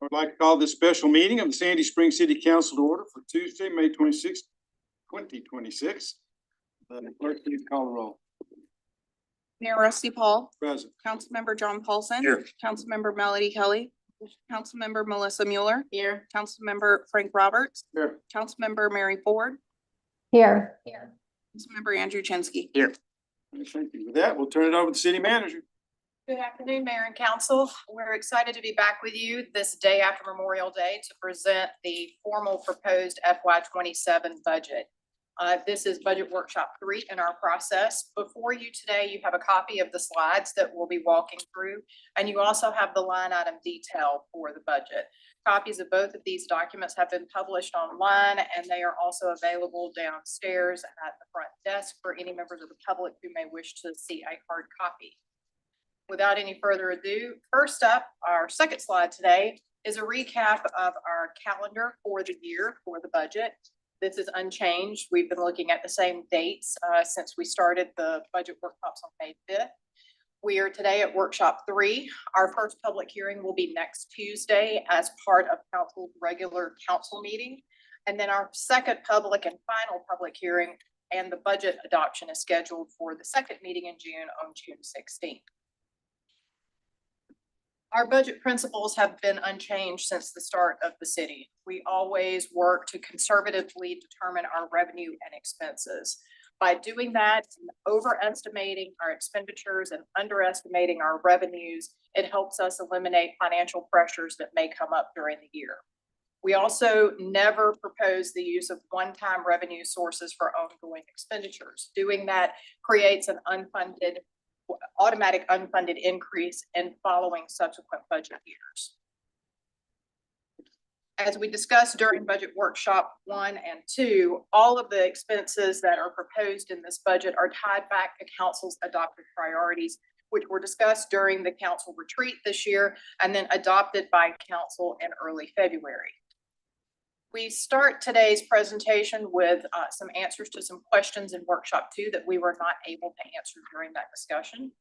I would like to call this special meeting of the Sandy Springs City Council to order for Tuesday, May 26, 2026. Clerk, please call the roll. Mayor Rusty Paul, Present. Councilmember John Paulson. Here. Councilmember Melody Kelly. Councilmember Melissa Mueller. Here. Councilmember Frank Roberts. Here. Councilmember Mary Ford. Here. Councilmember Andrew Chinsky. Here. Thank you. With that, we'll turn it over to the city manager. Good afternoon, Mayor and Council. We're excited to be back with you this day after Memorial Day to present the formal proposed FY27 budget. This is Budget Workshop 3 in our process. Before you today, you have a copy of the slides that we'll be walking through, and you also have the line item detail for the budget. Copies of both of these documents have been published online, and they are also available downstairs at the front desk for any members of the public who may wish to see a hard copy. Without any further ado, first up, our second slide today is a recap of our calendar for the year for the budget. This is unchanged. We've been looking at the same dates since we started the budget workshops on May 5th. We are today at workshop 3. Our first public hearing will be next Tuesday as part of council's regular council meeting. And then our second public and final public hearing and the budget adoption is scheduled for the second meeting in June on June 16th. Our budget principles have been unchanged since the start of the city. We always work to conservatively determine our revenue and expenses. By doing that, overestimating our expenditures and underestimating our revenues, it helps us eliminate financial pressures that may come up during the year. We also never propose the use of one-time revenue sources for ongoing expenditures. Doing that creates an automatic unfunded increase in following subsequent budget years. As we discussed during budget workshop 1 and 2, all of the expenses that are proposed in this budget are tied back to council's adopted priorities, which were discussed during the council retreat this year and then adopted by council in early February. We start today's presentation with some answers to some questions in workshop 2 that we were not able to answer during that discussion.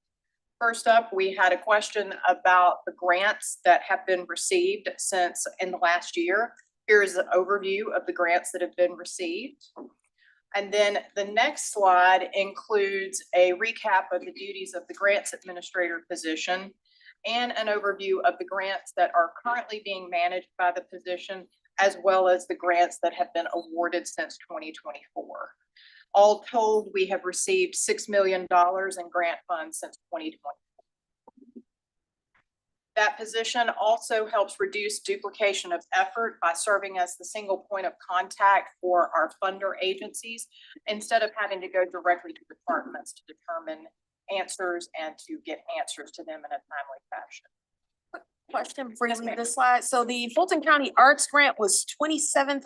First up, we had a question about the grants that have been received since in the last year. Here is an overview of the grants that have been received. And then the next slide includes a recap of the duties of the grants administrator position and an overview of the grants that are currently being managed by the position, as well as the grants that have been awarded since 2024. All told, we have received $6 million in grant funds since 2020. That position also helps reduce duplication of effort by serving as the single point of contact for our funder agencies, instead of having to go directly to departments to determine answers and to get answers to them in a timely fashion. Question brings me to this slide. So the Fulton County Arts Grant was $27,000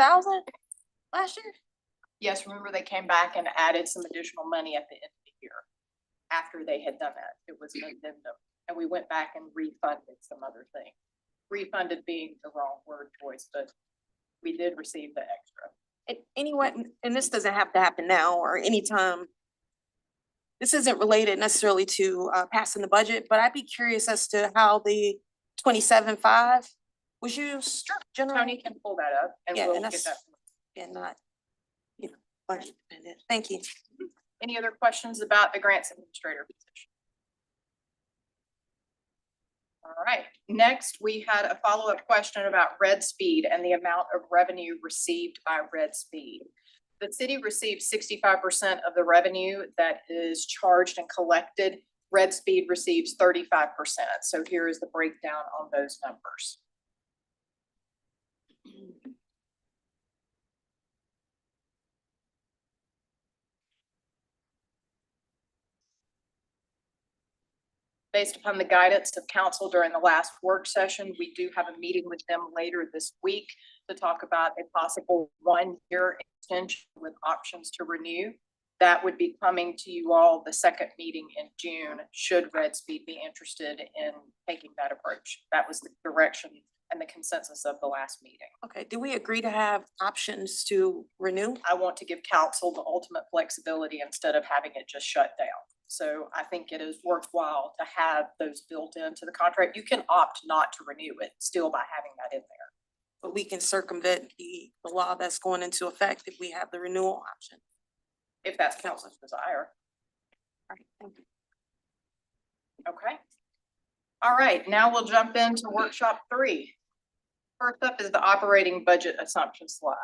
last year? Yes, remember they came back and added some additional money at the end of the year after they had done that. It was an addendum, and we went back and refunded some other thing. Refunded being the wrong word choice, but we did receive the extra. And anyway, and this doesn't have to happen now or anytime. This isn't related necessarily to passing the budget, but I'd be curious as to how the 27.5 was used. Sure, Tony can pull that up and Yeah, we'll and get that's, that. and not, budget dependent. Thank you. Any other questions about the grants administrator position? All right, next we had a follow-up question about Red Speed and the amount of revenue received by Red Speed. The city received 65% of the revenue that is charged and collected. Red Speed receives 35%. So here is the breakdown on those numbers. Based upon the guidance of council during the last work session, we do have a meeting with them later this week to talk about a possible 1-year extension with options to renew. That would be coming to you all the second meeting in June, should Red Speed be interested in taking that approach. That was the direction and the consensus of the last meeting. Okay, do we agree to have options to renew? I want to give council the ultimate flexibility instead of having it just shut down. So I think it is worthwhile to have those built into the contract. You can opt not to renew it still by having that in there. But we can circumvent the law that's going into effect if we have the renewal option. If that's council's desire. All right, thank you. Okay. All right, now we'll jump into workshop 3. First up is the operating budget assumption slide.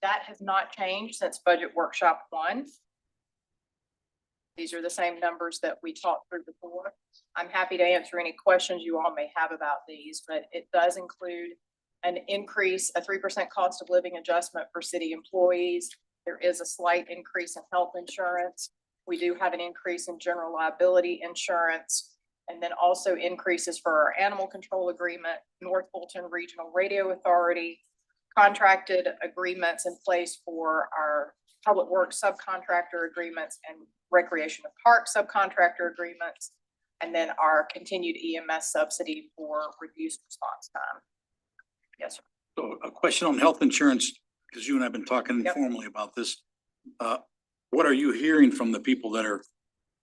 That has not changed since budget workshop 1. These are the same numbers that we talked through before. I'm happy to answer any questions you all may have about these, but it does include an increase, a 3% cost of living adjustment for city employees. There is a slight increase in health insurance. We do have an increase in general liability insurance, and then also increases for our animal control agreement, North Fulton Regional Radio Authority, contracted agreements in place for our public works subcontractor agreements and recreation of park subcontractor agreements, and then our continued EMS subsidy for reduced response time. Yes, sir. So a question on health insurance, because you and I have been talking Yep. informally about this. What are you hearing from the people that are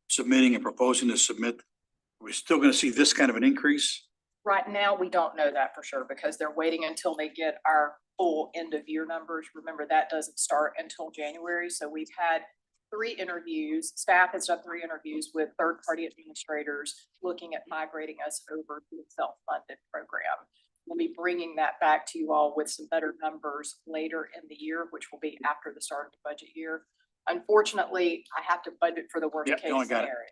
submitting and proposing to submit? Are we still gonna see this kind of an increase? Right now, we don't know that for sure because they're waiting until they get our full end of year numbers. Remember, that doesn't start until January. So we've had 3 interviews. Staff has done 3 interviews with third-party administrators looking at migrating us over to a self-funded program. We'll be bringing that back to you all with some better numbers later in the year, which will be after the start of the budget year. Unfortunately, I have to budget for the worst Yep, case no, I got it. scenario.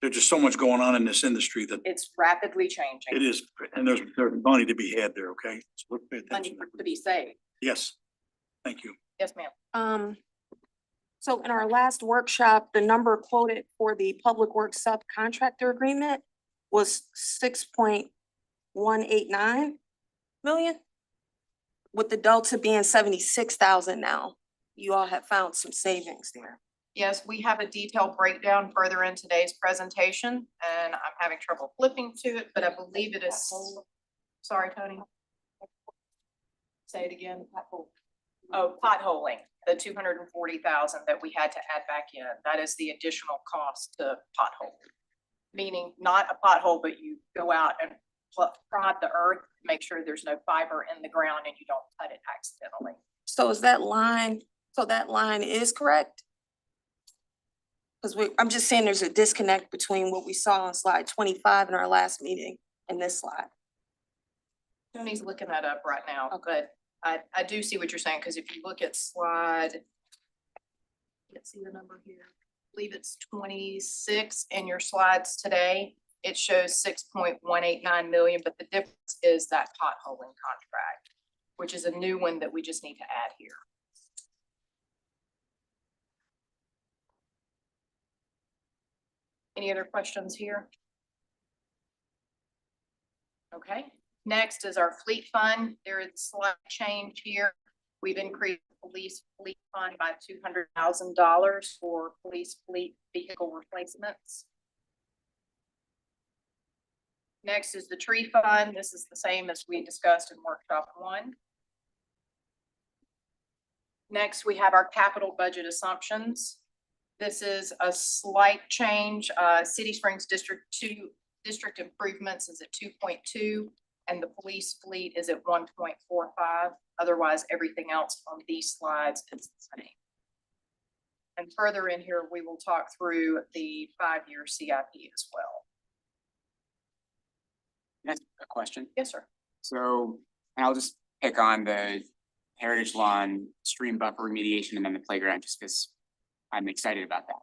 There's just so much going on in this industry that It's rapidly changing. it is, and there's money to be had there, okay? So let's pay Money attention. to be saved. Yes, thank you. Yes, ma'am. So in our last workshop, the number quoted for the public works subcontractor agreement was 6.189 million. With the delta being 76,000 now, you all have found some savings there. Yes, we have a detailed breakdown further in today's presentation, and I'm having trouble flipping to it, but I believe it is. Sorry, Tony. Say it again. Oh, potholing, the 240,000 that we had to add back in. That is the additional cost to pothole. Meaning not a pothole, but you go out and prod the earth, make sure there's no fiber in the ground and you don't cut it accidentally. So is that line, so that line is correct? Because I'm just saying there's a disconnect between what we saw on slide 25 in our last meeting and this slide. Tony's looking that up right now, Okay. but I do see what you're saying, because if you look at slide, let's see the number here, I believe it's 26 in your slides today. It shows 6.189 million, but the difference is that potholing contract, which is a new one that we just need to add here. Any other questions here? Okay, next is our fleet fund. There is a slight change here. We've increased the police fleet fund by $200,000 for police fleet vehicle replacements. Next is the tree fund. This is the same as we discussed in workshop 1. Next, we have our capital budget assumptions. This is a slight change. City Springs District 2 district improvements is at 2.2 and the police fleet is at 1.45. Otherwise, everything else on these slides is the same. And further in here, we will talk through the 5-year CIP as well. That's a question. Yes, sir. So, and I'll just pick on the heritage lawn, stream buffer remediation, and then the playground, just because I'm excited about that.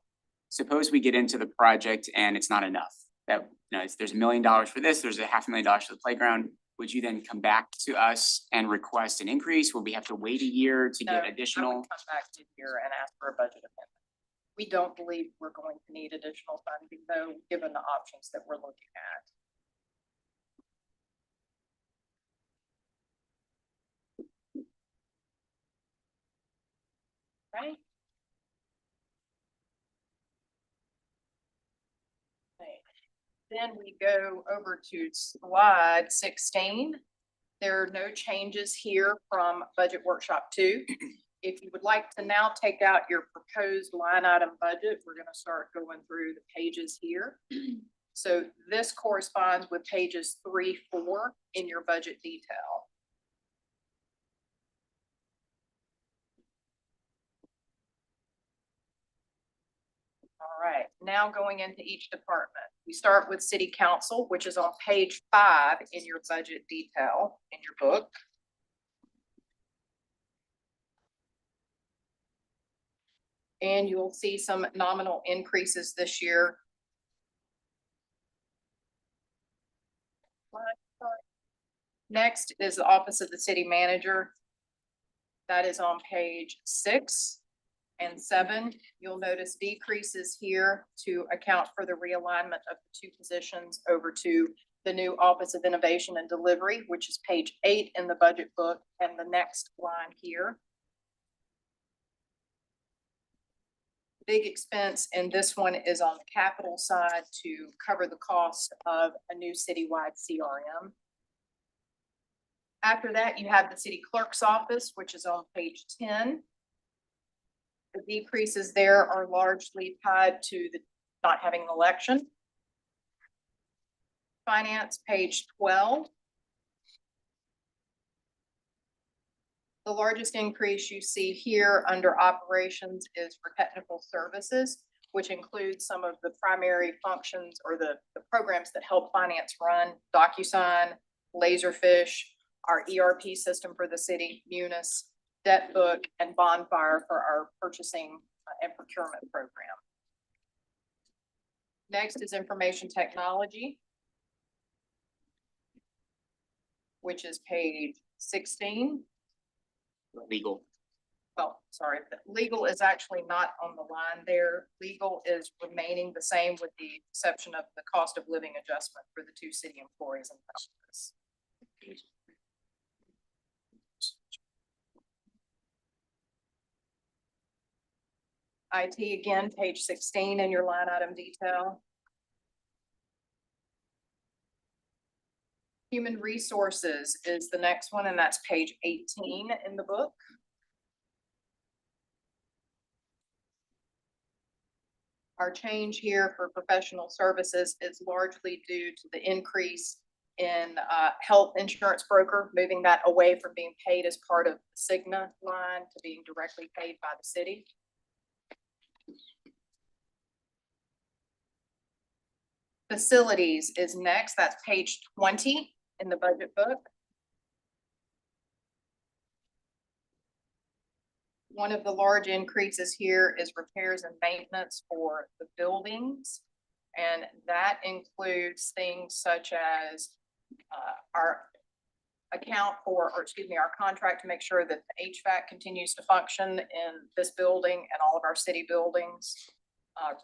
Suppose we get into the project and it's not enough. That, you know, there's $1 million for this, there's $500,000 for the playground. Would you then come back to us and request an increase? Will we have to wait a year to No, get I would additional? come back to here and ask for a budget amendment. We don't believe we're going to need additional funding though, given the options that we're looking at. Right? Okay. Then we go over to slide 16. There are no changes here from budget workshop 2. If you would like to now take out your proposed line item budget, we're going to start going through the pages here. So this corresponds with pages 3, 4 in your budget detail. right, now going into each department. We start with city council, which is on page 5 in your budget detail in your book. And you will see some nominal increases this year. Next is the office of the city manager. That is on page 6 and 7. You'll notice decreases here to account for the realignment of the 2 positions over to the new Office of Innovation and Delivery, which is page 8 in the budget book and the next line here. Big expense, and this one is on the capital side to cover the cost of a new citywide CRM. After that, you have the city clerk's office, which is on page 10. The decreases there are largely tied to the not having an election. Finance, page 12. The largest increase you see here under operations is for technical services, which includes some of the primary functions or the programs that help finance run: DocuSign, Laserfish, our ERP system for the city, Munis, Debt Book, and Bonfire for our purchasing and procurement program. Next is information technology, which is page 16. Legal. Oh, sorry, but legal is actually not on the line there. Legal is remaining the same with the exception of the cost of living adjustment for the 2 city employees in the office. IT again, page 16 in your line item detail. Human resources is the next one, and that's page 18 in the book. Our change here for professional services is largely due to the increase in health insurance broker, moving that away from being paid as part of the Cigna line to being directly paid by the city. Facilities is next. That's page 20 in the budget book. One of the large increases here is repairs and maintenance for the buildings. And that includes things such as our account for, or excuse me, our contract to make sure that the HVAC continues to function in this building and all of our city buildings.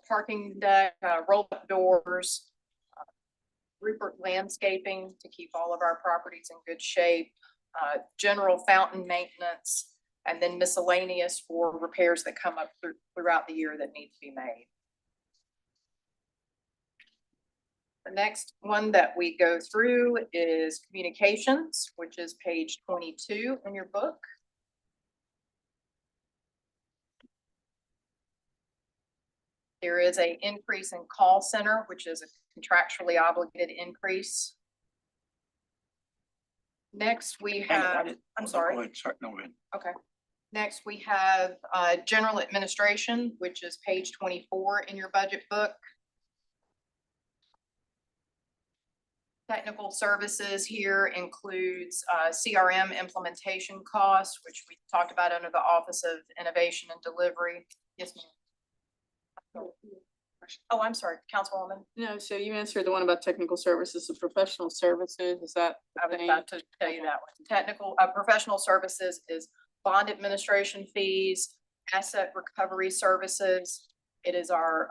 Parking deck, roll-up doors, Rupert landscaping to keep all of our properties in good shape, general fountain maintenance, and then miscellaneous for repairs that come up throughout the year that need to be made. The next one that we go through is communications, which is page 22 in your book. There is an increase in call center, which is a contractually obligated increase. Next, we have, I'm sorry. Go ahead. Sorry, no, go ahead. Okay. Next, we have general administration, which is page 24 in your budget book. Technical services here includes CRM implementation costs, which we talked about under the Office of Innovation and Delivery. Yes, ma'am. Oh, I'm sorry, Councilwoman. No, so you answered the one about technical services and professional services. Is that? I was about to tell you that one. Technical, professional services is bond administration fees, asset recovery services. It is our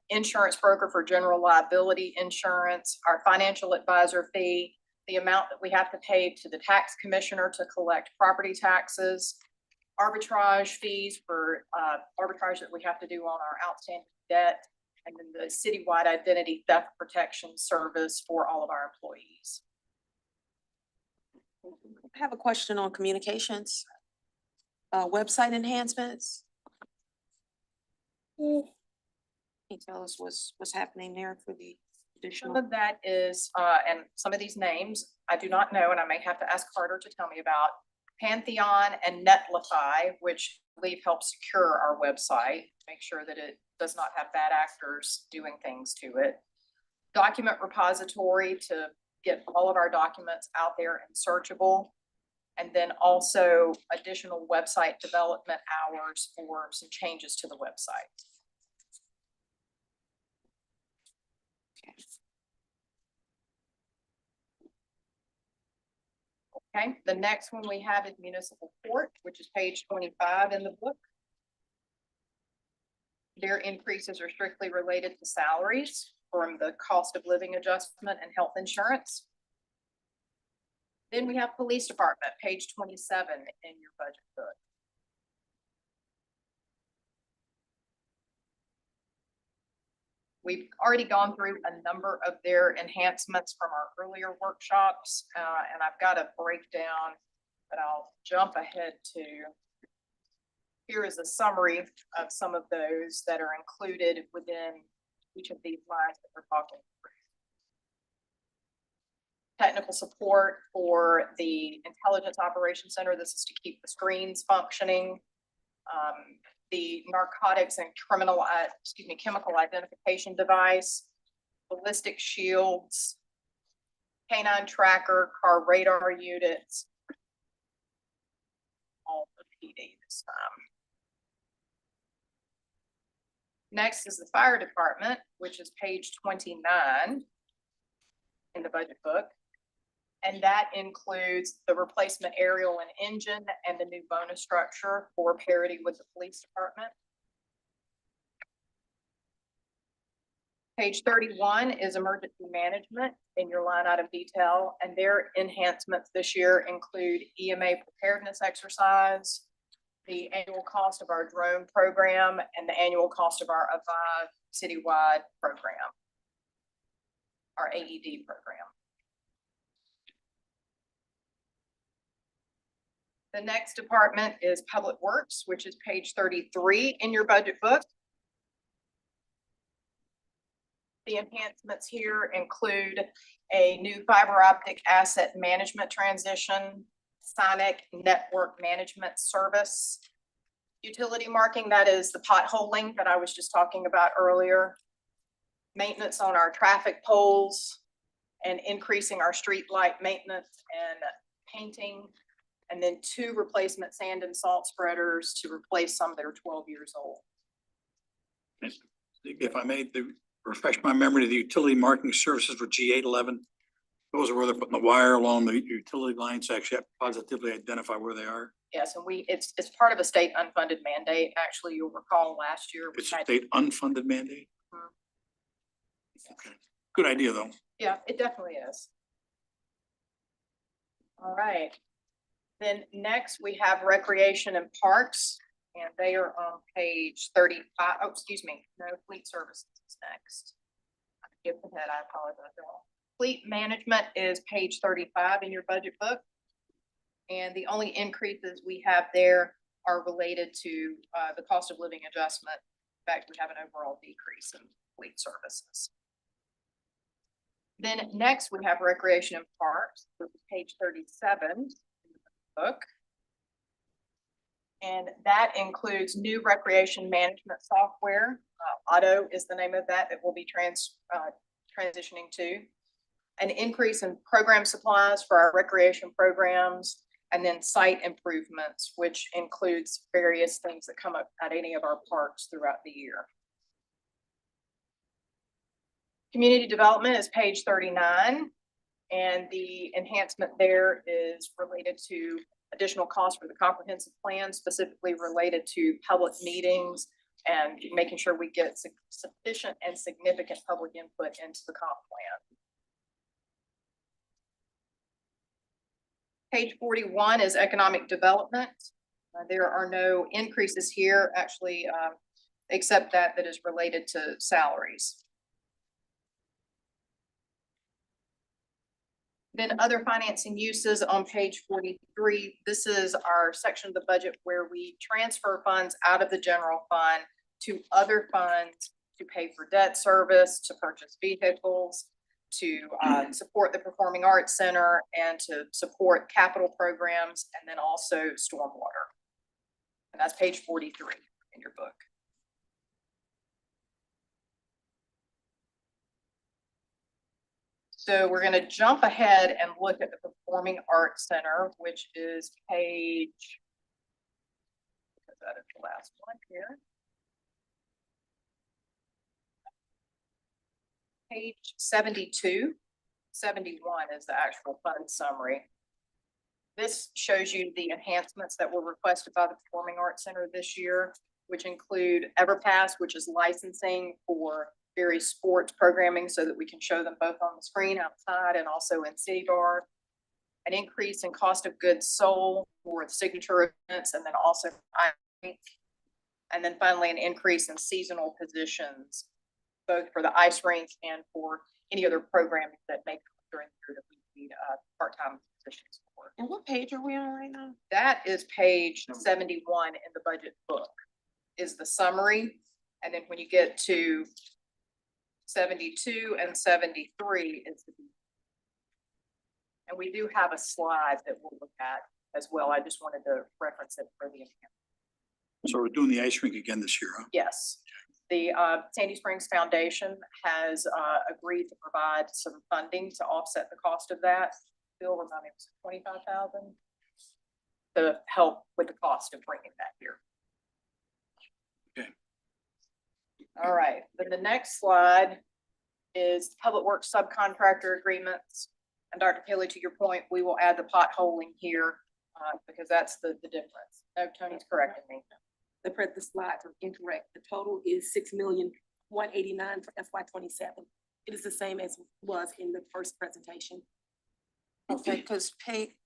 insurance broker for general liability insurance, our financial advisor fee, the amount that we have to pay to the tax commissioner to collect property taxes, arbitrage fees for arbitrage that we have to do on our outstanding debt, and then the citywide identity theft protection service for all of our employees. I have a question on communications. Website enhancements. Can you tell us what's happening there for the Some additional? of that is, and some of these names I do not know, and I may have to ask Carter to tell me about. Pantheon and Netlify, which believe help secure our website, make sure that it does not have bad actors doing things to it. Document repository to get all of our documents out there and searchable. And then also additional website development hours for some changes to the website. Okay, the next one we have is municipal court, which is page 25 in the book. Their increases are strictly related to salaries from the cost of living adjustment and health insurance. Then we have police department, page 27 in your budget book. We've already gone through a number of their enhancements from our earlier workshops, and I've got a breakdown that I'll jump ahead to. Here is a summary of some of those that are included within each of these lines that we're talking through. Technical support for the Intelligence Operations Center. This is to keep the screens functioning. The narcotics and chemical identification device, ballistic shields, canine tracker, car radar units. All the PD this time. Next is the fire department, which is page 29 in the budget book. And that includes the replacement aerial and engine and the new bonus structure for parity with the police department. Page 31 is emergency management in your line item detail, and their enhancements this year include EMA preparedness exercise, the annual cost of our drone program, and the annual cost of our Avive citywide program, our AED program. The next department is Public Works, which is page 33 in your budget book. The enhancements here include a new fiber optic asset management transition, Sonic network management service, utility marking, that is the potholing that I was just talking about earlier, maintenance on our traffic poles, and increasing our street light maintenance and painting. And then 2 replacement sand and salt spreaders to replace some that are 12 years old. If I may, to refresh my memory, the utility marking services for G811, those are where they're putting the wire along the utility lines to actually positively identify where they are. Yes, and it's part of a state unfunded mandate. Actually, you'll recall last year. It's a state unfunded mandate? Mhm. Okay, good idea though. Yeah, it definitely is. All right. Then next we have recreation and parks, and they are on page 35. Oh, excuse me. No, fleet services is next. I skipped ahead. I apologize, y'all. Fleet management is page 35 in your budget book. And the only increases we have there are related to the cost of living adjustment. In fact, we have an overall decrease in fleet services. Then next we have recreation and parks, which is page 37 in the book. And that includes new recreation management software. Auto is the name of that we'll be transitioning to. An increase in program supplies for our recreation programs, and then site improvements, which includes various things that come up at any of our parks throughout the year. Community development is page 39, and the enhancement there is related to additional costs for the comprehensive plan, specifically related to public meetings and making sure we get sufficient and significant public input into the comp plan. Page 41 is economic development. There are no increases here, actually, except that is related to salaries. Then other financing uses on page 43. This is our section of the budget where we transfer funds out of the general fund to other funds to pay for debt service, to purchase vehicles, to support the Performing Arts Center, and to support capital programs, and then also stormwater. And that's page 43 in your book. So we're gonna jump ahead and look at the Performing Arts Center, which is page. That is the last one here. Page 72. 71 is the actual fund summary. This shows you the enhancements that were requested by the Performing Arts Center this year, which include EverPass, which is licensing for various sports programming so that we can show them both on the screen outside and also in City Bar. An increase in cost of goods sold for signature events, and then also, and then finally an increase in seasonal positions, both for the ice rink and for any other programming that may come during the year that we need part-time positions for. And what page are we on right now? That is page 71 in the budget book, is the summary. And then when you get to 72 and 73 is the. And we do have a slide that we'll look at as well. I just wanted to reference it for the. So we're doing the ice rink again this year, huh? Yes, the Sandy Springs Foundation has agreed to provide some funding to offset the cost of that. Bill, remind me, it was 25,000 to help with the cost of bringing that here. Okay. All right, then the next slide is Public Works subcontractor agreements. And Dr. Kelly, to your point, we will add the potholing here because that's the difference. No, Tony's correcting me. The slides are incorrect. The total is 6,189,000 for FY 27. It is the same as was in the first presentation. Okay, because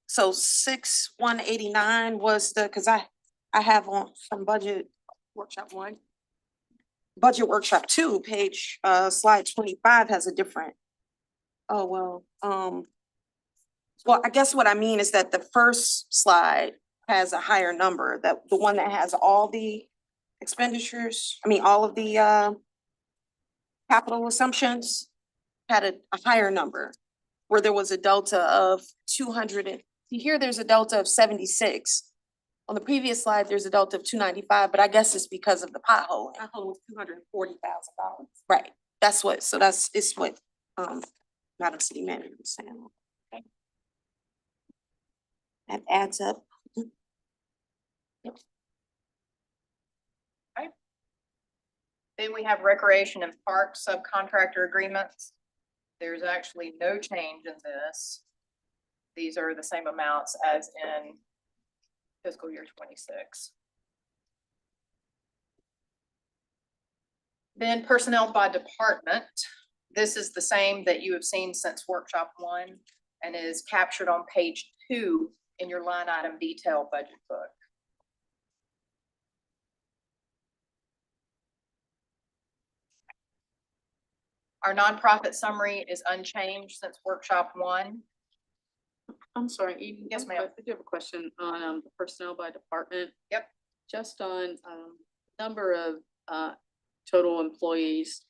so 6,189 was because I have on from budget workshop 1. Budget workshop 2, page slide 25 has a different. Oh, well, I guess what I mean is that the first slide has a higher number, that the one that has all the expenditures, all of the capital assumptions had a higher number, where there was a delta of 200 and here there's a delta of 76. On the previous slide, there's a delta of 295, but I guess it's because of the pothole. Pothole was $240,000. Right, that's what Madam City Manager was saying. Okay. That adds up. Yep. Okay. Then we have Recreation and Park subcontractor agreements. There's actually no change in this. These are the same amounts as in fiscal year 26. Then personnel by department. This is the same that you have seen since workshop 1 and is captured on page 2 in your line item detail budget book. Our nonprofit summary is unchanged since workshop 1. I'm sorry, Eden. Yes, ma'am. I do have a question on the personnel by department. Yep. Just on number of total employees.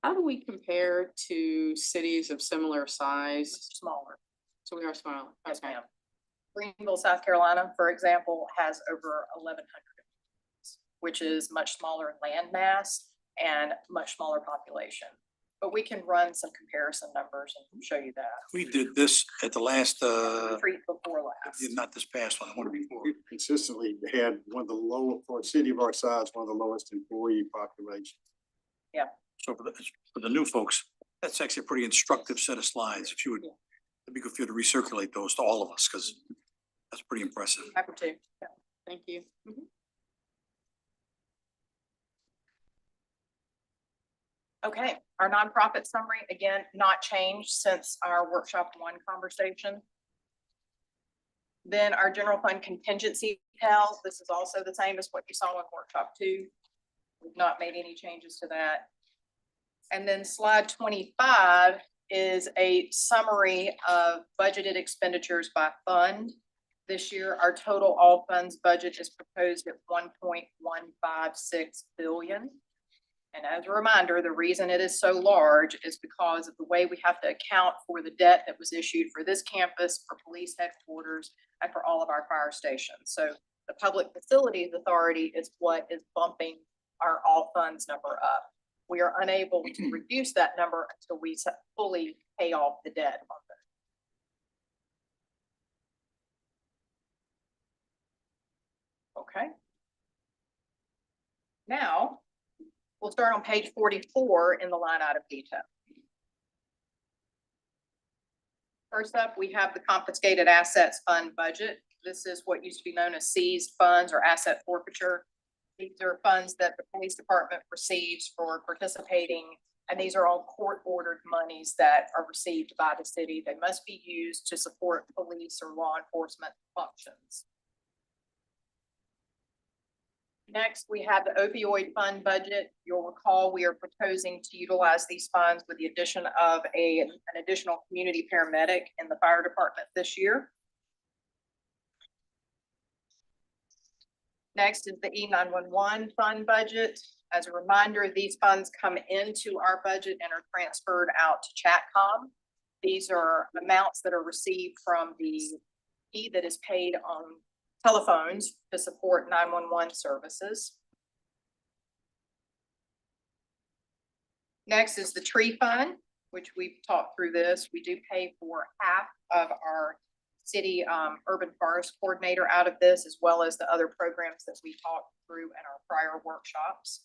How do we compare to cities of similar size? Smaller. So we are smaller. Yes, Okay. ma'am. Greenville, South Carolina, for example, has over 1,100, which is much smaller in land mass and much smaller population. But we can run some comparison numbers and show you that. We did this at the last, Retreat before last. not this past one, the one before. We consistently had one of the lower, for a city of our size, one of the lowest employee population. So for the new folks, that's actually a pretty instructive set of slides. If you would, it'd be good for you to recirculate those to all of us, because that's pretty impressive. Happy to. Yeah. Thank you. Okay, our nonprofit summary, again, not changed since our workshop 1 conversation. Then our general fund contingency details, this is also the same as what you saw in workshop 2. We've not made any changes to that. And then slide 25 is a summary of budgeted expenditures by fund. This year, our total all funds budget is proposed at 1.156 billion. And as a reminder, the reason it is so large is because of the way we have to account for the debt that was issued for this campus, for police headquarters, and for all of our fire stations. So The Public Facilities Authority is what is bumping our all funds number up. We are unable to reduce that number until we fully pay off the debt on it. Okay. Now, we'll start on page 44 in the line item detail. First up, we have the confiscated assets fund budget. This is what used to be known as seized funds or asset forfeiture. These are funds that the police department receives for participating, and these are all court-ordered monies that are received by the city. They must be used to support police or law enforcement functions. Next, we have the opioid fund budget. You'll recall we are proposing to utilize these funds with the addition of an additional community paramedic in the fire department this year. Next is the E911 fund budget. As a reminder, these funds come into our budget and are transferred out to Chatcom. These are amounts that are received from the fee that is paid on telephones to support 911 services. Next is the tree fund, which we've talked through this. We do pay for half of our city urban forest coordinator out of this, as well as the other programs that we talked through in our prior workshops.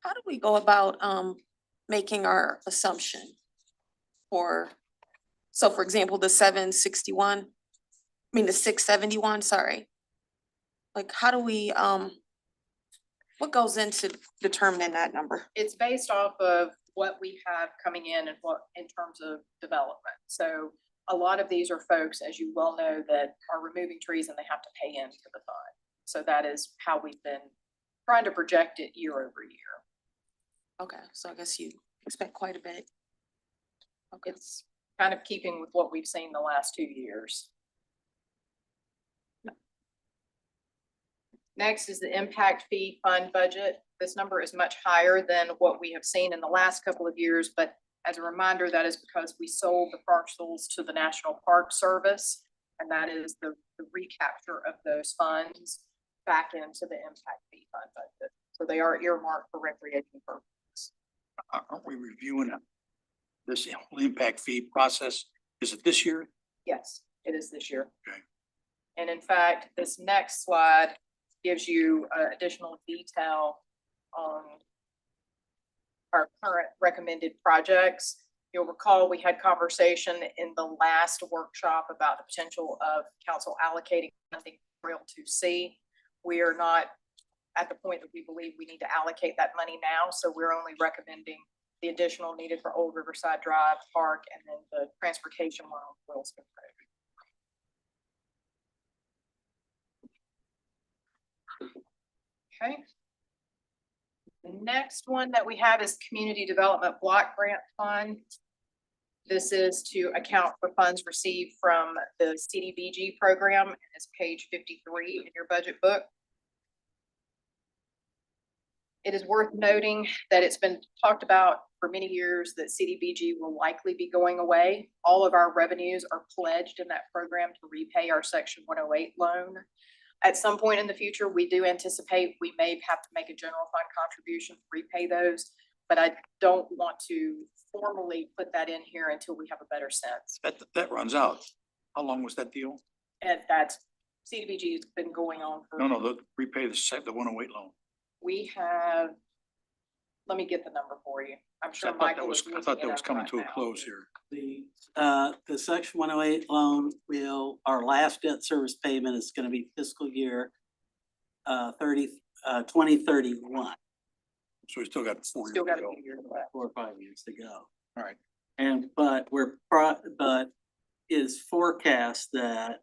How do we go about making our assumption for, so for example, the 671, sorry. Like, how do we, what goes into determining that number? It's based off of what we have coming in and what in terms of development. So a lot of these are folks, as you well know, that are removing trees and they have to pay into the fund. So that is how we've been trying to project it year over year. Okay, so I guess you expect quite a bit. Okay. It's kind of keeping with what we've seen the last 2 years. Next is the impact fee fund budget. This number is much higher than what we have seen in the last couple of years, but as a reminder, that is because we sold the parcels to the National Park Service, and that is the recapture of those funds back into the impact fee fund budget. So they are earmarked for recreation purposes. Aren't we reviewing this whole impact fee process? Is it this year? Yes, it is this year. Okay. And in fact, this next slide gives you additional detail on our current recommended projects. You'll recall we had conversation in the last workshop about the potential of council allocating funding for Rail 2C. We are not at the point that we believe we need to allocate that money now, so we're only recommending the additional needed for Old Riverside Drive, Park, and then the transportation one on Wilson Road. Okay. The next one that we have is Community Development Block Grant Fund. This is to account for funds received from the CDBG program, and it's page 53 in your budget book. It is worth noting that it's been talked about for many years that CDBG will likely be going away. All of our revenues are pledged in that program to repay our Section 108 loan. At some point in the future, we do anticipate we may have to make a general fund contribution to repay those, but I don't want to formally put that in here until we have a better sense. That runs out. How long was that deal? And that's CDBG has been going on for. No, repay the 108 loan. We have, let me get the number for you. I'm sure Michael is I thought that looking was it up coming right to a now. close here. The Section 108 loan our last debt service payment is gonna be fiscal year 2031, So we still got 4 Still years got to a go. few years left. 4 or 5 years to go. All right. But is forecast that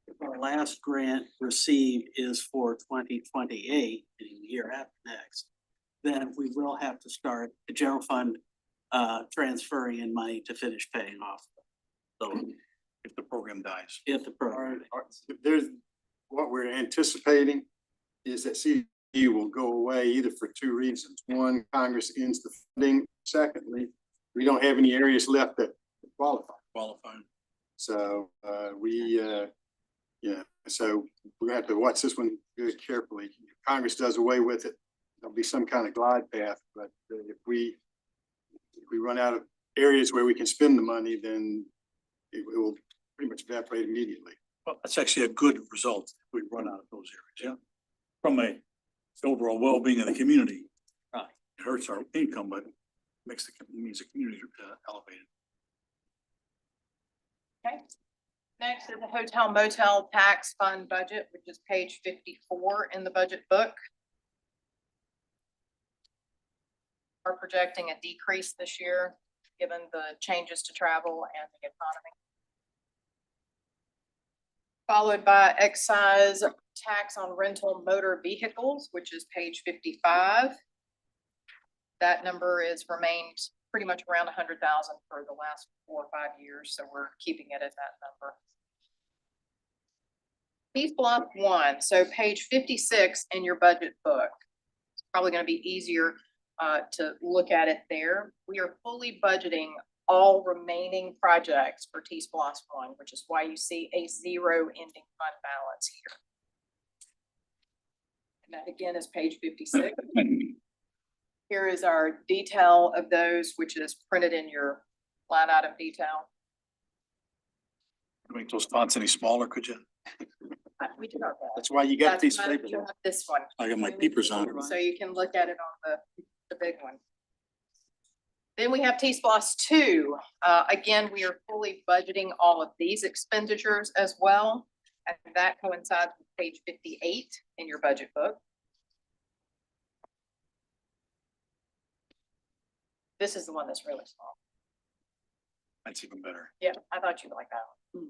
if our last grant received is for 2028, the year after next, then we will have to start the general fund transferring in money to finish paying off. So If the program dies. if the program. There's, what we're anticipating is that CDBG will go away either for 2 reasons. One, Congress ends the funding. Secondly, we don't have any areas left that qualify. Qualifying. So, so gonna have to watch this one very carefully. If Congress does away with it, there'll be some kind of glide path, but if we run out of areas where we can spend the money, then it will pretty much evaporate immediately. Well, that's actually a good result if we run out of those areas, yeah. From a overall well-being of the community. Right. It hurts our income, but makes means the community elevated. Okay. Next is the hotel motel tax fund budget, which is page 54 in the budget book. We're projecting a decrease this year, given the changes to travel and the economy. Followed by excise tax on rental motor vehicles, which is page 55. That number is remained pretty much around 100,000 for the last 4 or 5 years, so we're keeping it at that number. Piece block 1, so page 56 in your budget book. It's probably going to be easier to look at it there. We are fully budgeting all remaining projects for T-Splosh 1, which is why you see a 0 ending fund balance here. And that again is page 56. Here is our detail of those, which is printed in your line item detail. Make those fonts any smaller, could you? We did our best. That's why you got these That's why papers. you have this one. I got my peepers on. So you can look at it on the big one. Then we have T-Splosh 2. Again, we are fully budgeting all of these expenditures as well. And that coincides with page 58 in your budget book. This is the one that's really small. That's even better. Yeah, I thought you'd like that one.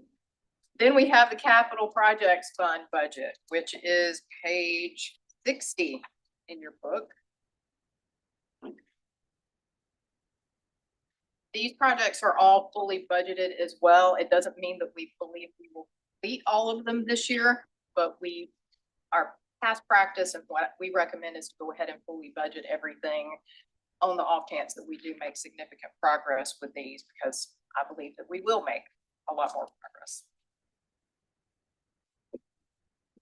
Then we have the capital projects fund budget, which is page 60 in your book. These projects are all fully budgeted as well. It doesn't mean that we believe we will complete all of them this year, but our past practice and what we recommend is to go ahead and fully budget everything on the off chance that we do make significant progress with these, because I believe that we will make a lot more progress.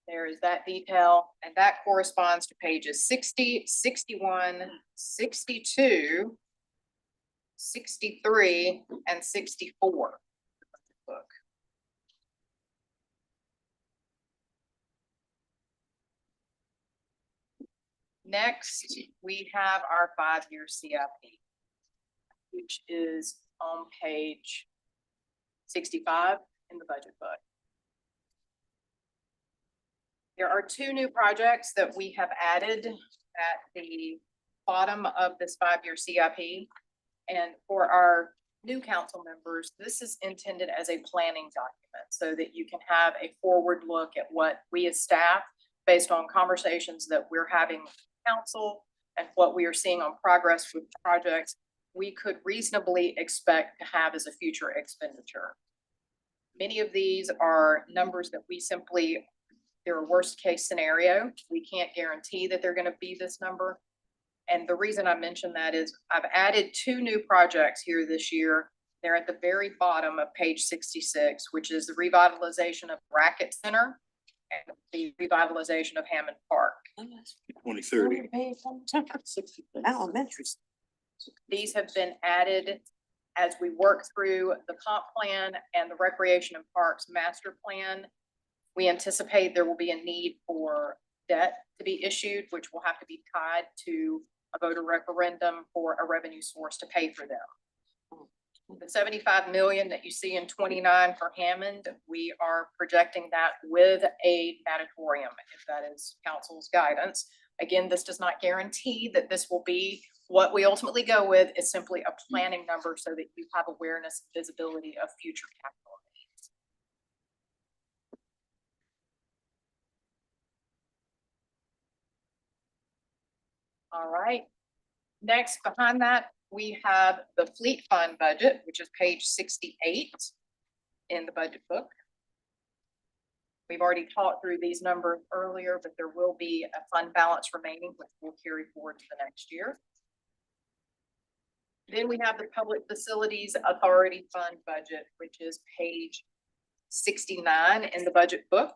There is that detail, and that corresponds to pages 60, 61, 62, 63, and 64. Book. Next, we have our 5-year CIP, which is on page 65 in the budget book. There are 2 new projects that we have added at the bottom of this 5-year CIP. And for our new council members, this is intended as a planning document so that you can have a forward look at what we as staff, based on conversations that we're having with council and what we are seeing on progress with projects, we could reasonably expect to have as a future expenditure. Many of these are numbers that we simply, they're a worst case scenario. We can't guarantee that they're going to be this number. And the reason I mention that is I've added 2 new projects here this year. They're at the very bottom of page 66, which is the revitalization of Racket Center and the revitalization of Hammond Park. 2030. Elementary. These have been added as we work through the comp plan and the Recreation and Parks master plan. We anticipate there will be a need for debt to be issued, which will have to be tied to a voter referendum for a revenue source to pay for them. The 75 million that you see in 29 for Hammond, we are projecting that with a natatorium, if that is council's guidance. Again, this does not guarantee that this will be what we ultimately go with. It's simply a planning number so that you have awareness and visibility of future capital needs. All right. Next, behind that, we have the fleet fund budget, which is page 68 in the budget book. We've already talked through these numbers earlier, but there will be a fund balance remaining, which will carry forward to the next year. Then we have the Public Facilities Authority Fund budget, which is page 69 in the budget book.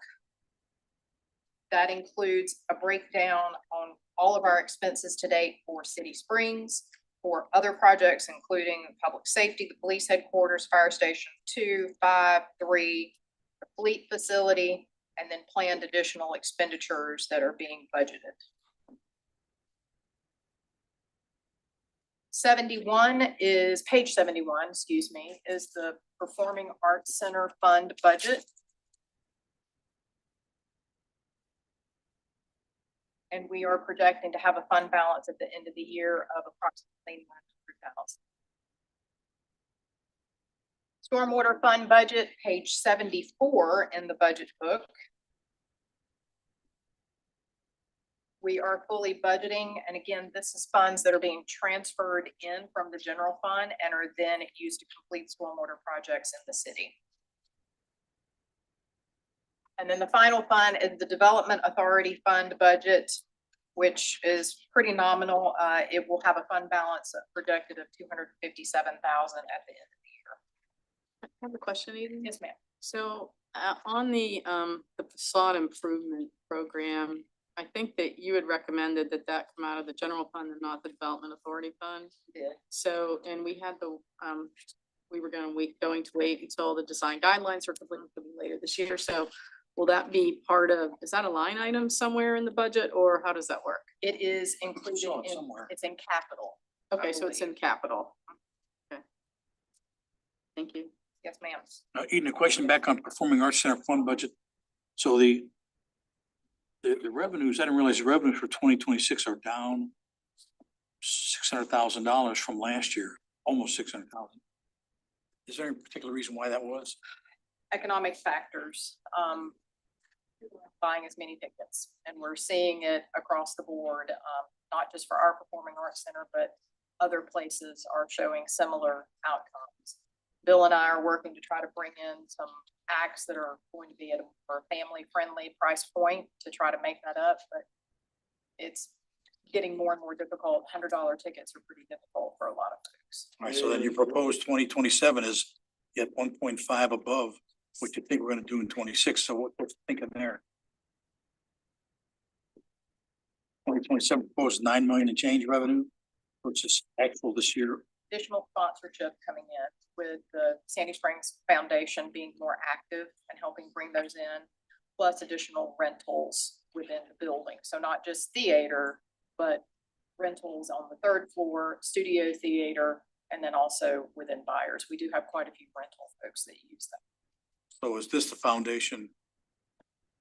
That includes a breakdown on all of our expenses to date for City Springs, for other projects, including public safety, the police headquarters, fire station 2, 5, 3, the fleet facility, and then planned additional expenditures that are being budgeted. 71 is, page 71, excuse me, is the Performing Arts Center Fund budget. And we are projecting to have a fund balance at the end of the year of approximately 900,000. Stormwater fund budget, page 74 in the budget book. We are fully budgeting, and again, this is funds that are being transferred in from the general fund and are then used to complete stormwater projects in the city. And then the final fund is the Development Authority Fund budget, which is pretty nominal. It will have a fund balance projected of 257,000 at the end of the year. I have a question, Eden. Yes, ma'am. So, on the facade improvement program, I think that you had recommended that that come out of the general fund and not the Development Authority Fund. Did. So, and we had we were going to wait until the design guidelines are completed later this year. So will that be part of, is that a line item somewhere in the budget, or how does that work? It is included saw it in, somewhere. it's in capital. Okay, so it's in capital. Okay. Thank you. Yes, ma'am. Eden, a question back on Performing Arts Center Fund budget. So the revenues, I didn't realize the revenues for 2026 are down $600,000 from last year, almost 600,000. Is there any particular reason why that was? Economic factors, buying as many tickets, and we're seeing it across the board, not just for our Performing Arts Center, but other places are showing similar outcomes. Bill and I are working to try to bring in some acts that are going to be at a more family-friendly price point to try to make that up, but it's getting more and more difficult. $100 tickets are pretty difficult for a lot of folks. All right, so then you proposed 2027 is yet 1.5 above what you think we're gonna do in 26. So what's the thinking there? 2027 proposed 9 million in change revenue, which is actual this year. Additional sponsorship coming in with the Sandy Springs Foundation being more active and helping bring those in, plus additional rentals within the building. So not just theater, but rentals on the third floor, studio theater, and then also within buyers. We do have quite a few rental folks that use that. So is this the foundation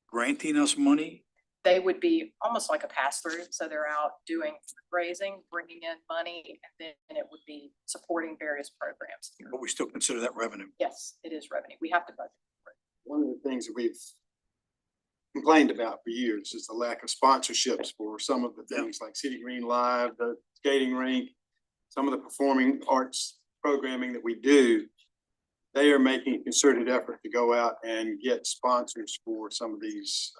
granting us money? They would be almost like a pass-through, so they're out doing fundraising, bringing in money, and then it would be supporting various programs. But we still consider that revenue. Yes, it is revenue. We have to budget for it. One of the things that we've complained about for years is the lack of sponsorships for some of the things like City Green Live, the skating rink, some of the performing arts programming that we do. They are making a concerted effort to go out and get sponsors for some of these,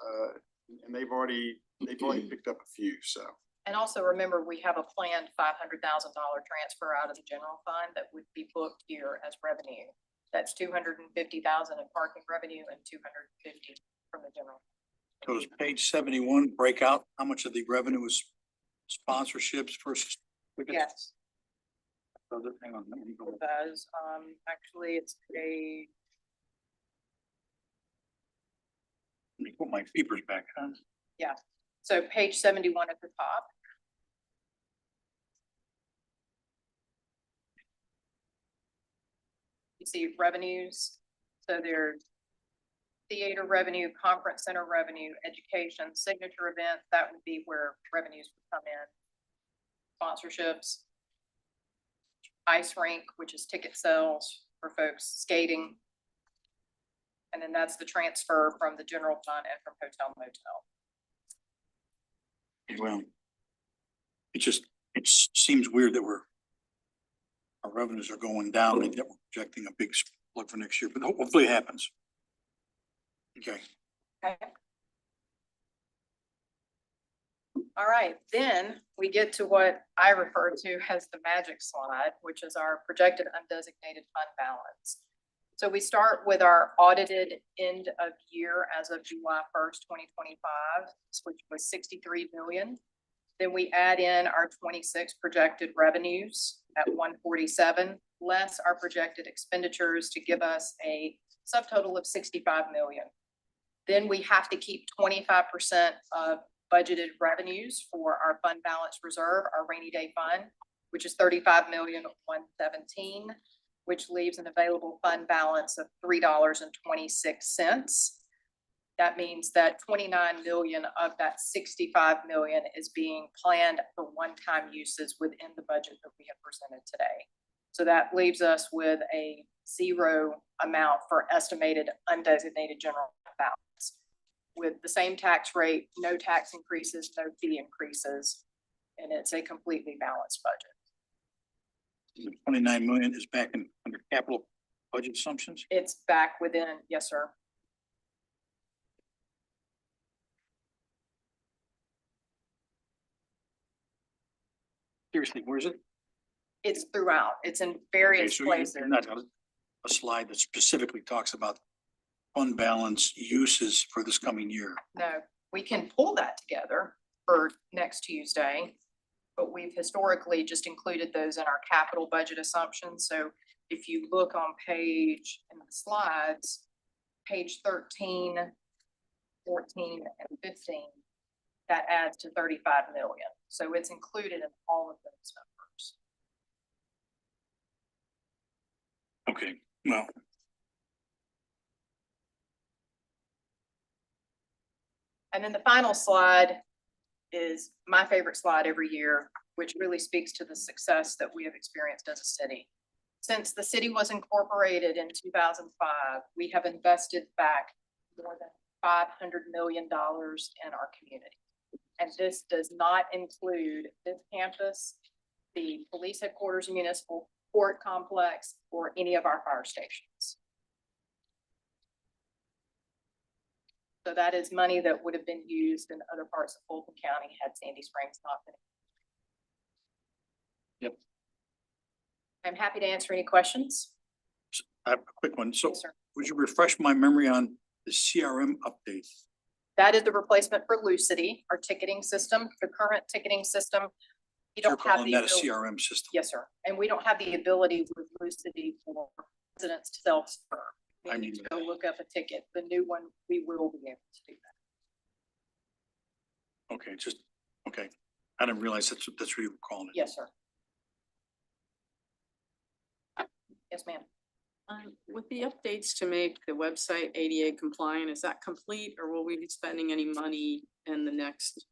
and they've already picked up a few, so. And also remember, we have a planned $500,000 transfer out of the general fund that would be booked here as revenue. That's 250,000 in parking revenue and 250 from the general. So does page 71 break out how much of the revenue is sponsorships versus tickets? Yes, So hang on, let me go. it does. Actually, it's a, Let me put my peepers back on. so page 71 at the top. You see revenues. So there's theater revenue, conference center revenue, education, signature events. That would be where revenues would come in. Sponsorships. Ice rink, which is ticket sales for folks skating. And then that's the transfer from the general fund and from hotel motel. Well, it seems weird that our revenues are going down and that we're projecting a big split for next year, but hopefully it happens. Okay. Okay. All right, then we get to what I refer to as the magic slide, which is our projected undesignated fund balance. So we start with our audited end of year as of July 1st, 2025, which was 63 million. Then we add in our 26 projected revenues at 147, less our projected expenditures to give us a subtotal of 65 million. Then we have to keep 25% of budgeted revenues for our fund balance reserve, our rainy day fund, which is 35,117,000, which leaves an available fund balance of $3.26. That means that 29 million of that 65 million is being planned for one-time uses within the budget that we have presented today. So that leaves us with a zero amount for estimated undesignated general balance. With the same tax rate, no tax increases, no fee increases, and it's a completely balanced budget. 29 million is back in under capital budget assumptions. It's back within, yes, sir. Seriously, where is it? It's throughout. It's in Okay, various so places. you're not a slide that specifically talks about fund balance uses for this coming year. No, we can pull that together for next Tuesday, but we've historically just included those in our capital budget assumptions. So if you look on page in the slides, page 13, 14, and 15, that adds to 35 million. So it's included in all of those numbers. Okay, well, And then the final slide is my favorite slide every year, which really speaks to the success that we have experienced as a city. Since the city was incorporated in 2005, we have invested back more than $500 million in our community. And this does not include this campus, the police headquarters, municipal court complex, or any of our fire stations. So that is money that would have been used in other parts of Fulton County had Sandy Springs not been. Yep. I'm happy to answer any questions. I have a quick one. So Yes, sir. would you refresh my memory on the CRM update? That is the replacement for Lucity, our ticketing system, the current ticketing system. You You're don't have calling the that a ability. CRM system? Yes, sir. And we don't have the ability with Lucity for residents to self-serve. I We mean- need to go look up a ticket. The new one, we will be able to do that. Okay, okay. I didn't realize that's what you were calling it. Yes, sir. Yes, ma'am. With the updates to make the website ADA compliant, is that complete or will we be spending any money in the next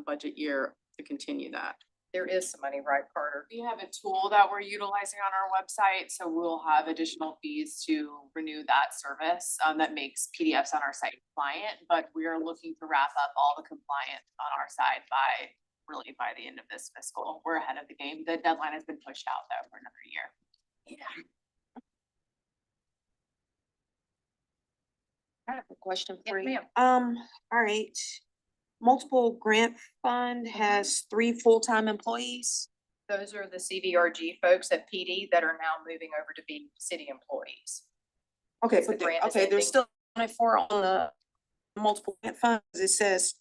budget year to continue that? There is some money, right, Carter? We have a tool that we're utilizing on our website, so we'll have additional fees to renew that service that makes PDFs on our site compliant, but we are looking to wrap up all the compliance on our side by the end of this fiscal. We're ahead of the game. The deadline has been pushed out though for another year. Yeah. I have a question Yes, for you. ma'am. All right. Multiple grant fund has 3 full-time employees. Those are the CVRG folks at PD that are now moving over to be city employees. Okay, The but grant is okay, ending. there's still 24 on the multiple grant funds. It says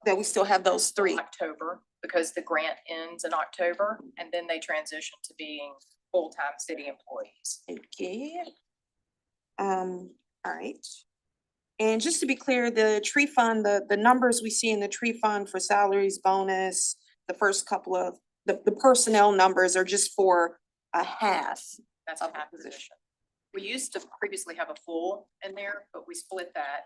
that we still have those 3. October, because the grant ends in October, and then they transition to being full-time city employees. Okay. All right. And just to be clear, the tree fund, the numbers we see in the tree fund for salaries, bonus, the first couple of, the personnel numbers are just for a half. That's a Of the half position. position. We used to previously have a full in there, but we split that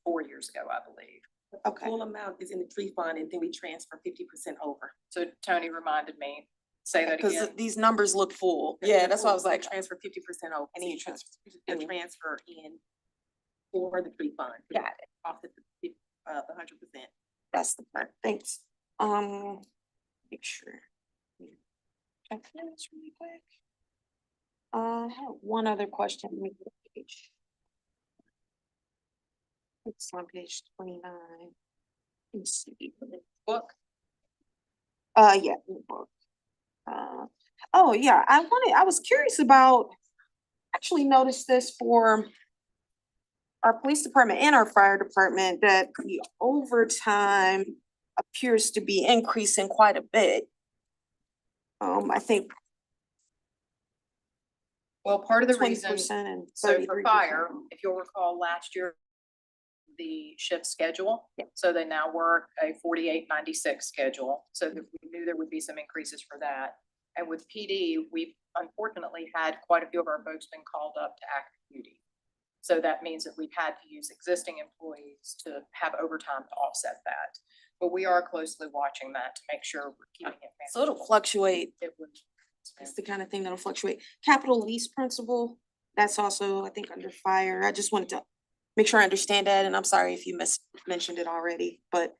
4 years ago, I believe. Okay. Full amount is in the tree fund and then we transfer 50% over. So Tony reminded me, say that Because again. these numbers look full. They're Yeah, that's why I was full, they like, Transfer 50% over. I need So you to the transfer in for the tree fund. got it. Off the 100%. That's the part. Thanks. Make sure. Check this really quick. I have one other question. Let me go to page. It's on page 29. Let's see. Book, Yeah, in the book. Oh, yeah, I was curious about, I actually noticed this for our police department and our fire department, that the overtime appears to be increasing quite a bit. I think Well, part of the 20% reason, and so 33%. for fire, if you'll recall last year, the shift schedule. Yeah. So they now work a 48-96 schedule. So that we knew there would be some increases for that. And with PD, we've unfortunately had quite a few of our folks been called up to active duty. So that means that we've had to use existing employees to have overtime to offset that. But we are closely watching that to make sure we're keeping it. So it'll manageable. fluctuate. It would. It's the kind of thing that'll fluctuate. Capital lease principal, that's also, I think, under fire. I just wanted to make sure I understand that, and I'm sorry if you mentioned it already, but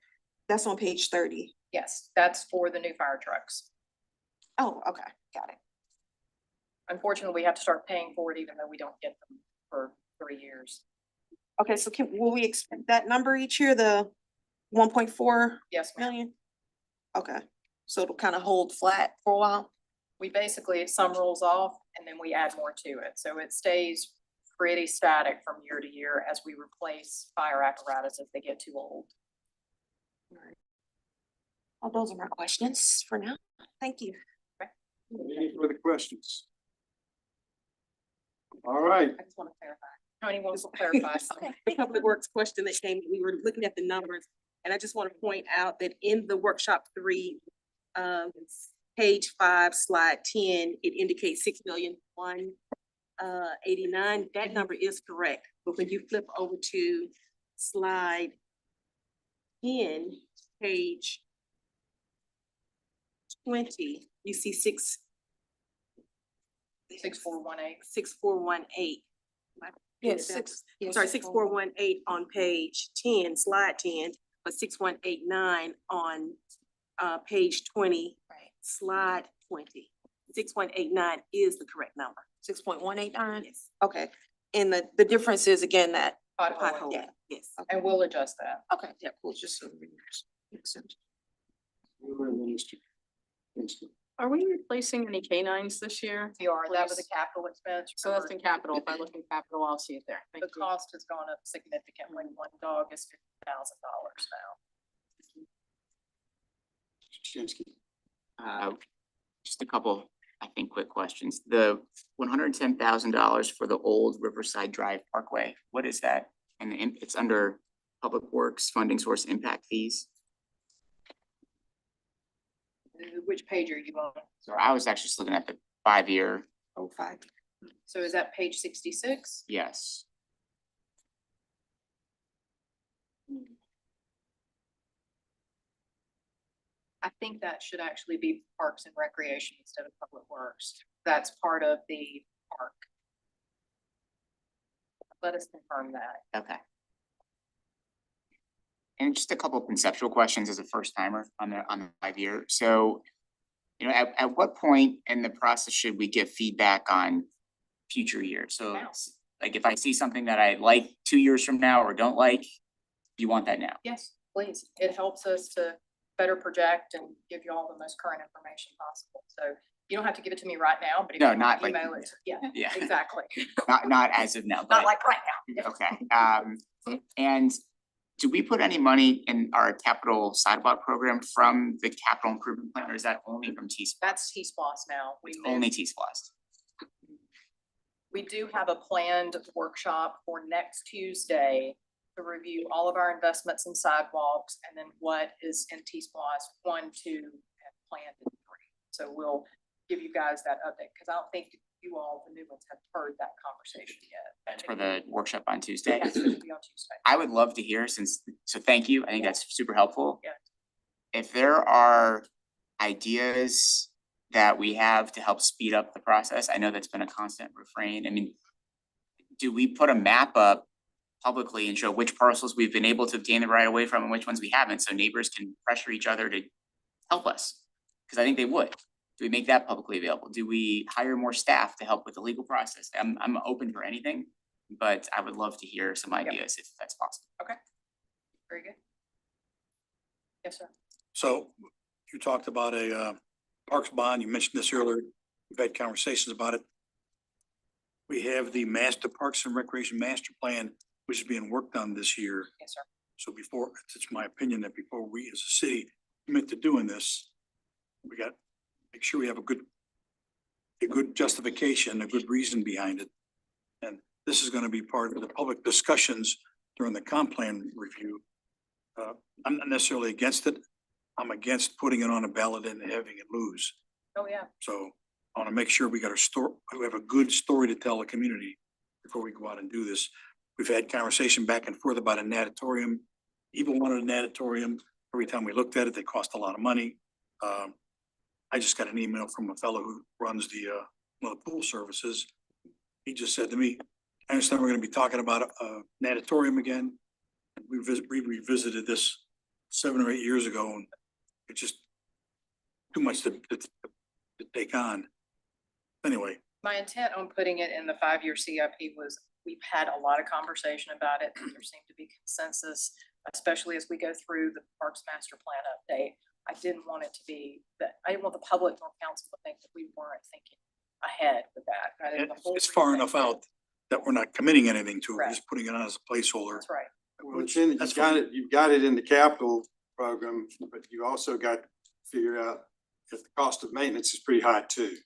that's on page 30. Yes, that's for the new fire trucks. Oh, okay, got it. Unfortunately, we have to start paying for it even though we don't get them for 3 years. Okay, so will we expect that number each year, the 1.4 Yes, ma'am. million? Okay, so it'll kind of hold flat for a while? We basically, some rolls off and then we add more to it. So it stays pretty static from year to year as we replace fire apparatus if they get too old. Well, those are my questions for now. Thank you. Any further questions? All right, I just want to clarify. Tony wants to clarify. Okay, the Public Works question that came, we were looking at the numbers, and I just want to point out that in the workshop 3, page 5, slide 10, it indicates 6,189,000. That number is correct, but when you flip over to slide 10, page 20, you see 6418. 6418. Yes, Sorry, 6418 on page 10, slide 10, but 6189 on page 20, slide 20. 6189 is the correct number. 6.189? Yes. Okay, and the difference is again that, Pothole. Yeah, yes. And we'll adjust that. okay, yeah, cool, just so. Makes sense. Mr. Kinsler. Are we replacing any canines this year? We are, that was a Please. capital expense. So that's in capital. If I look in capital, I'll see it there. Thank The you. cost has gone up significantly. One dog is $50,000 now. Shinsky. Just a couple, I think, quick questions. The $110,000 for the old Riverside Drive Parkway, what is that? And it's under Public Works Funding Source Impact Fees. Which page are you on? So I was actually just looking at the 5-year, 05. So is that page 66? yes. I think that should actually be Parks and Recreation instead of Public Works. That's part of the park. Let us confirm that. Okay. And just a couple of conceptual questions as a first timer on the 5-year. So, you know, at what point in the process should we get feedback on future years? So Now. like if I see something that I like 2 years from now or don't like, you want that now? Yes, please. It helps us to better project and give you all the most current information possible. So you don't have to give it to me right now, but if No, you not want like- to email it, yeah, Yeah, exactly. not as of now, but. Not like right now. Okay, and do we put any money in our capital sidewalk program from the capital improvement plan, or is that only from T-Splosh? That's T-Splosh now. We moved- Only T-Splosh. We do have a planned workshop for next Tuesday to review all of our investments in sidewalks and then what is in T-Splosh 1, 2, and planned in 3. So we'll give you guys that update because I don't think you all, the new ones, have heard that conversation yet. That's for the workshop on Tuesday. Yes, it'll be on Tuesday. I would love to hear so thank you. I think that's super helpful. Yeah. If there are ideas that we have to help speed up the process, I know that's been a constant refrain. I mean, do we put a map up publicly and show which parcels we've been able to obtain the right of way from and which ones we haven't, so neighbors can pressure each other to help us? Cause I think they would. Do we make that publicly available? Do we hire more staff to help with the legal process? I'm open for anything, but I would love to hear some ideas if that's possible. Very good. Yes, sir. So you talked about a parks bond, you mentioned this earlier, we've had conversations about it. we have the Master Parks and Recreation Master Plan, which is being worked on this year. Yes, sir. So before, it's my opinion that before we as a city commit to doing this, we got, make sure we have a good justification, a good reason behind it. And this is gonna be part of the public discussions during the comp plan review. I'm not necessarily against it. I'm against putting it on a ballot and having it lose. Oh, yeah. So I wanna make sure we got we have a good story to tell the community before we go out and do this. We've had conversation back and forth about a natatorium. People wanted a natatorium. Every time we looked at it, they cost a lot of money. I just got an email from a fellow who runs one of the pool services. He just said to me, I understand we're gonna be talking about a natatorium again. We revisited this 7 or 8 years ago, and it's just too much to take on. Anyway, My intent on putting it in the 5-year CIP was, we've had a lot of conversation about it. There seemed to be consensus, especially as we go through the Parks Master Plan update. I didn't want it to be that, I didn't want the public nor council to think that we weren't thinking ahead with that. I think the whole it's far reason enough that- out that we're not committing anything to it. We're Correct. just putting it on as a placeholder. That's right. Well, it's in, you've got it in the capital program, but you also got to figure out if the cost of maintenance is pretty high too.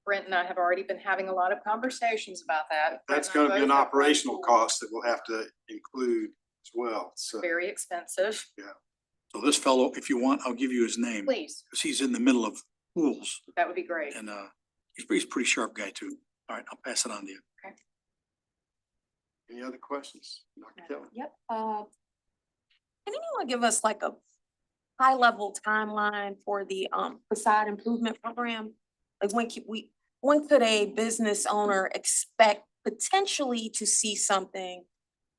Brent and I have already been having a lot of conversations about that. That's Brent and I gonna be an both have run operational pools. cost that we'll have to include as well, so. Very expensive. So this fellow, if you want, I'll give you his name. Please, Cause he's in the middle of pools that would be great. and he's a pretty sharp guy too. All right, I'll pass it on to you. Any other questions? Dr. Kelly? Yep, can anyone give us like a high level timeline for the facade improvement program? Like when could a business owner expect potentially to see something,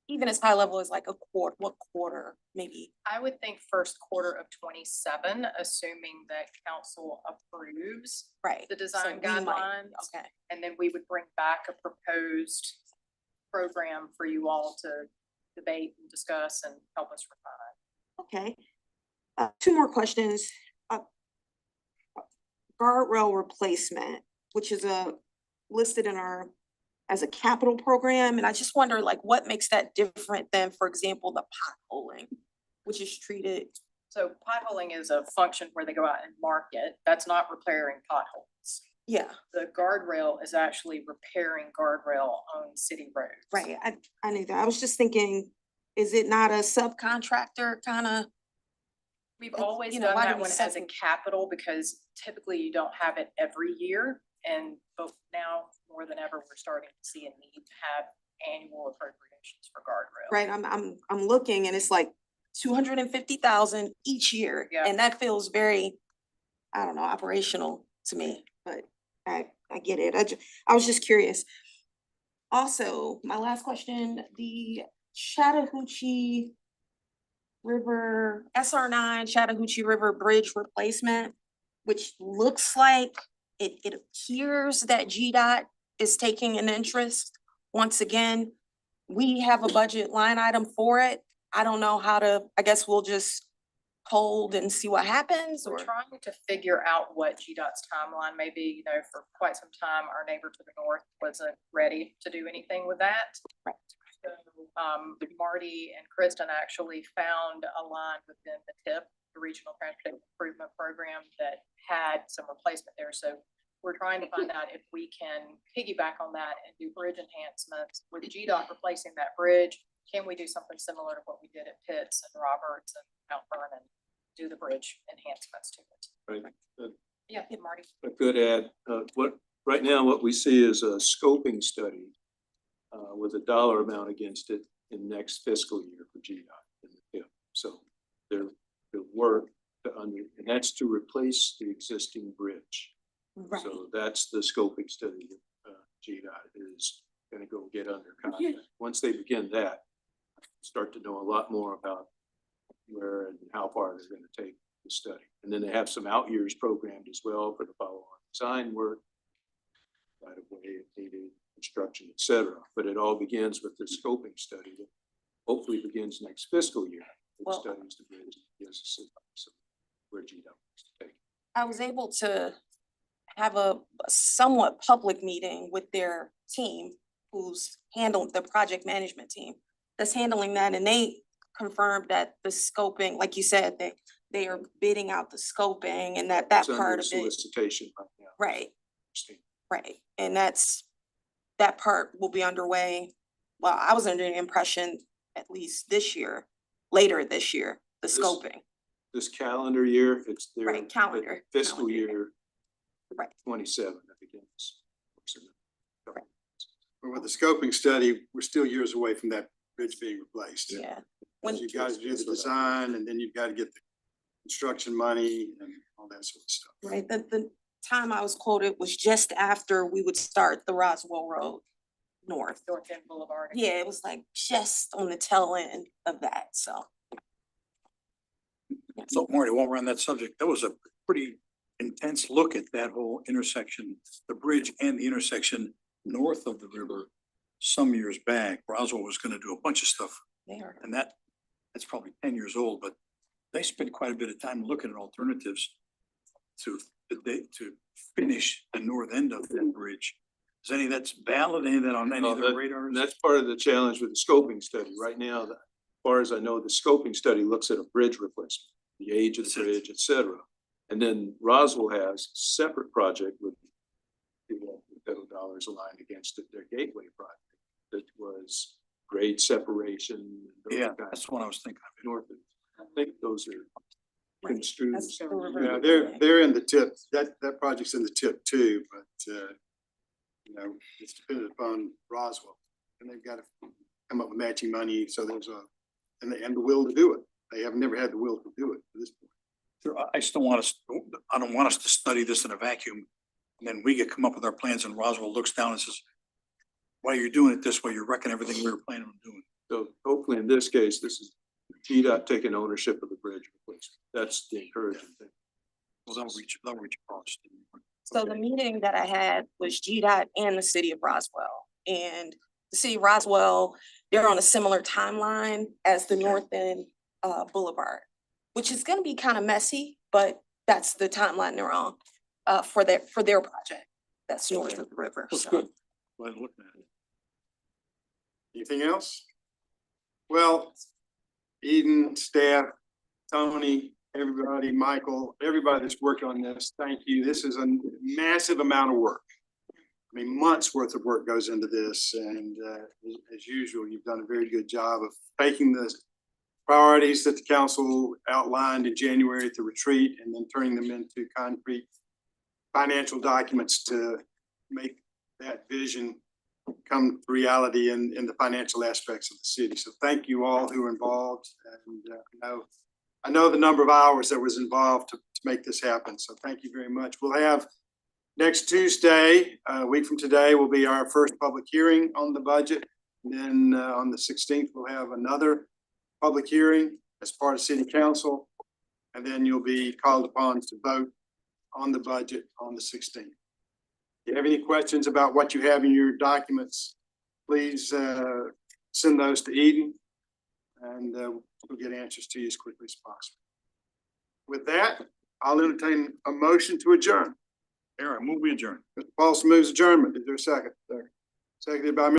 even as high level as like what quarter, maybe? I would think first quarter of 27, assuming that council approves Right. the so design we might- guidelines. Okay, And then we would bring back a proposed program for you all to debate and discuss and help us refine. okay. Two more questions. Guardrail replacement, which is listed in as a capital program, and I just wonder like what makes that different than, for example, the potholing, which is treated. So potholing is a function where they go out and mark it. That's not repairing potholes. Yeah, The guardrail is actually repairing guardrail on city roads. right. I knew that. I was just thinking, is it not a subcontractor kind of? We've It's, always you know, done why do that we one as a separate- capital because typically you don't have it every year. But now more than ever, we're starting to see a need to have annual appropriations for guardrail. Right, I'm looking and it's like 250,000 each year. Yeah. And that feels very, I don't know, operational to me, but I get it. I was just curious. Also, my last question, the Chattahoochee River, SR9 Chattahoochee River Bridge replacement, which looks like it appears that GDOT is taking an interest. Once again, we have a budget line item for it. I don't know how to, I guess we'll just hold and see what happens or. We're trying to figure out what GDOT's timeline may be. You know, for quite some time, our neighbor to the north wasn't ready to do anything with that. Right. So, Marty and Kristen actually found a line within the TIP, the Regional Transportation Improvement Program, that had some replacement there. So we're trying to find out if we can piggyback on that and do bridge enhancements. With GDOT replacing that bridge, can we do something similar to what we did at Pitts and Roberts and Mount Vernon? Do the bridge enhancements to it. Right. Yeah, Marty. A good add. Right now, what we see is a scoping study with a dollar amount against it in next fiscal year for GDOT in the TIP. So there work and that's to replace the existing bridge. Right. So that's the scoping study that GDOT is gonna go get under contract. Once they begin that, start to know a lot more about where and how far they're gonna take the study. And then they have some out years programmed as well for the follow-on design work, right of way, needed construction, et cetera. But it all begins with the scoping study that hopefully begins next fiscal year. It Well- studies the bridge, gives us some where GDOT wants to take. I was able to have a somewhat public meeting with their team who's handled the project management team that's handling that, and they confirmed that the scoping, like you said, they are bidding out the scoping and that It's under part of it, solicitation right now. right, right, and that part will be underway. Well, I was under the impression at least this year, later this year, the This- Scoping, This calendar year, it's their right, calendar. fiscal calendar year Right, 27 that begins. But with the scoping study, we're still years away from that bridge being replaced. yeah. When, You guys do the design and then you've got to get the construction money and all that sort of stuff. right, the time I was quoted was just after we would start the Roswell Road North. North End Boulevard. Yeah, it was like just on the tail end of that, so. So Marty, while we're on that subject, that was a pretty intense look at that whole intersection, the bridge and the intersection north of the river some years back. Roswell was gonna do a bunch of stuff, There. and that's probably 10 years old, but they spent quite a bit of time looking at alternatives to finish the north end of that bridge. Is any of that's valid, any of that on any of their radars? And that's part of the challenge with the scoping study. Right now, as far as I know, the scoping study looks at a bridge replacement, the age of the bridge, et cetera. And then Roswell has a separate project with federal dollars aligned against it, their gateway project that was grade separation. and those Yeah, kinds that's of what I was thinking of. North. I think those are construed. That's the river. Yeah, they're in the tip, that project's in the tip too, but, you know, it's dependent upon Roswell. And they've got to come up with matching money, so there's and the will to do it. They have never had the will to do it to this point. Sure, I still want us, I don't want us to study this in a vacuum. And then we come up with our plans and Roswell looks down and says, why are you doing it this way? You're wrecking everything we were planning on doing. So hopefully in this case, this is GDOT taking ownership of the bridge replacement. That's the encouraging thing. Well, they'll reach across. So the meeting that I had was GDOT and the city of Roswell. And the city of Roswell, they're on a similar timeline as the North End Boulevard, which is gonna be kind of messy, but that's the timeline they're on for their project. That's north of the river. That's So. good. Glad looking at it. Anything else? Well, Eden, staff, Tony, everybody, Michael, everybody that's worked on this, thank you. This is a massive amount of work. I mean, months worth of work goes into this, and as usual, you've done a very good job of taking the priorities that the council outlined in January at the retreat and then turning them into concrete financial documents to make that vision come to reality in the financial aspects of the city. So thank you all who are involved, and I know the number of hours that was involved to make this happen. So thank you very much. We'll have next Tuesday, a week from today, will be our first public hearing on the budget. And then on the 16th, we'll have another public hearing as part of city council. And then you'll be called upon to vote on the budget on the 16th. If you have any questions about what you have in your documents, please send those to Eden, and we'll get answers to you as quickly as possible. With that, I'll entertain a motion to adjourn. Aaron, move we adjourn. Mr. Paulson moves adjournment. Is there a second? Seconded by